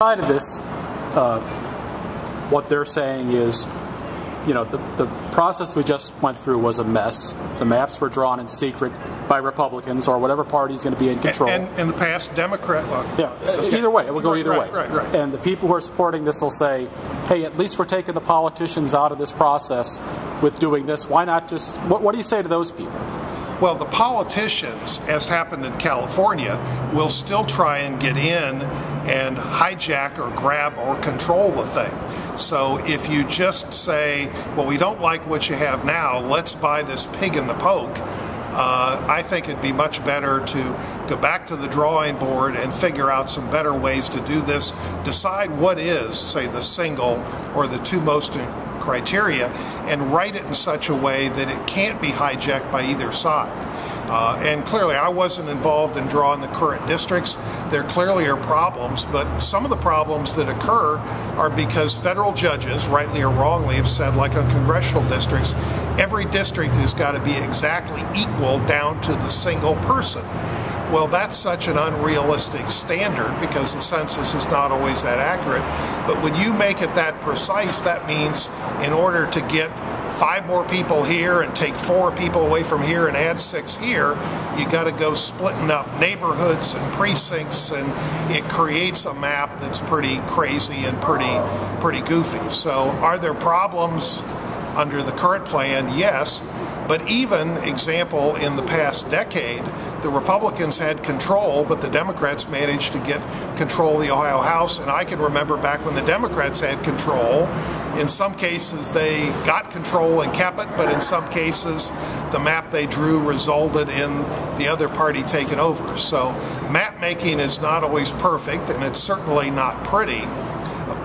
Side of this, what they're saying is, you know, the process we just went through was a mess. The maps were drawn in secret by Republicans or whatever party is going to be in control. And in the past, Democrat. Yeah, okay. Either way, it will go either way. Right. And the people who are supporting this will say, hey, at least we're taking the politicians out of this process with doing this. Why not just, what do you say to those people? Well, the politicians, as happened in California, will still try and get in and hijack or grab or control the thing. So if you just say, well, we don't like what you have now, let's buy this pig in the poke, I think it'd be much better to go back to the drawing board and figure out some better ways to do this, decide what is, say, the single or the two most criteria, and write it in such a way that it can't be hijacked by either side. And clearly, I wasn't involved in drawing the current districts. There clearly are problems, but some of the problems that occur are because federal judges, rightly or wrongly, have said, like on congressional districts, every district has got to be exactly equal down to the single person. Well, that's such an unrealistic standard because the census is not always that accurate. But when you make it that precise, that means in order to get 5 more people here and take 4 people away from here and add 6 here, you got to go splitting up neighborhoods and precincts, and it creates a map that's pretty crazy and pretty goofy. So are there problems under the current plan? Yes. But even, example, in the past decade, the Republicans had control, but the Democrats managed to get control of the Ohio House. And I can remember back when the Democrats had control, in some cases they got control and kept it, but in some cases the map they drew resulted in the other party taking over. So map making is not always perfect, and it's certainly not pretty.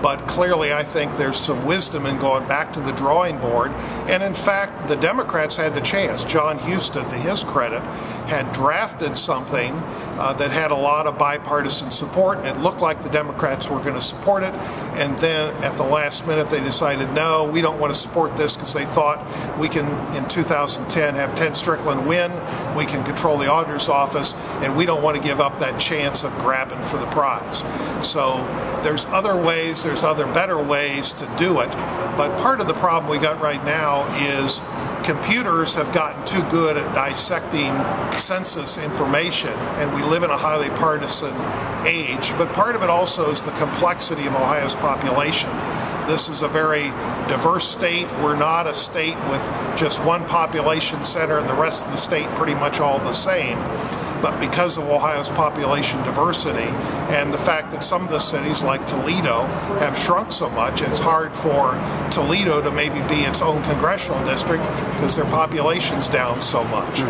But clearly I think there's some wisdom in going back to the drawing board. And in fact, the Democrats had the chance. John Huston, to his credit, had drafted something that had a lot of bipartisan support, and it looked like the Democrats were going to support it. And then at the last minute they decided, no, we don't want to support this, because they thought we can, in 2010, have Ted Strickland win, we can control the auditor's office, and we don't want to give up that chance of grabbing for the prize. So there's other ways, there's other better ways to do it, but part of the problem we got right now is computers have gotten too good at dissecting census information, and we live in a highly partisan age. But part of it also is the complexity of Ohio's population. This is a very diverse state. We're not a state with just one population center and the rest of the state pretty much all the same. But because of Ohio's population diversity and the fact that some of the cities like Toledo have shrunk so much, it's hard for Toledo to maybe be its own congressional district because their population's down so much.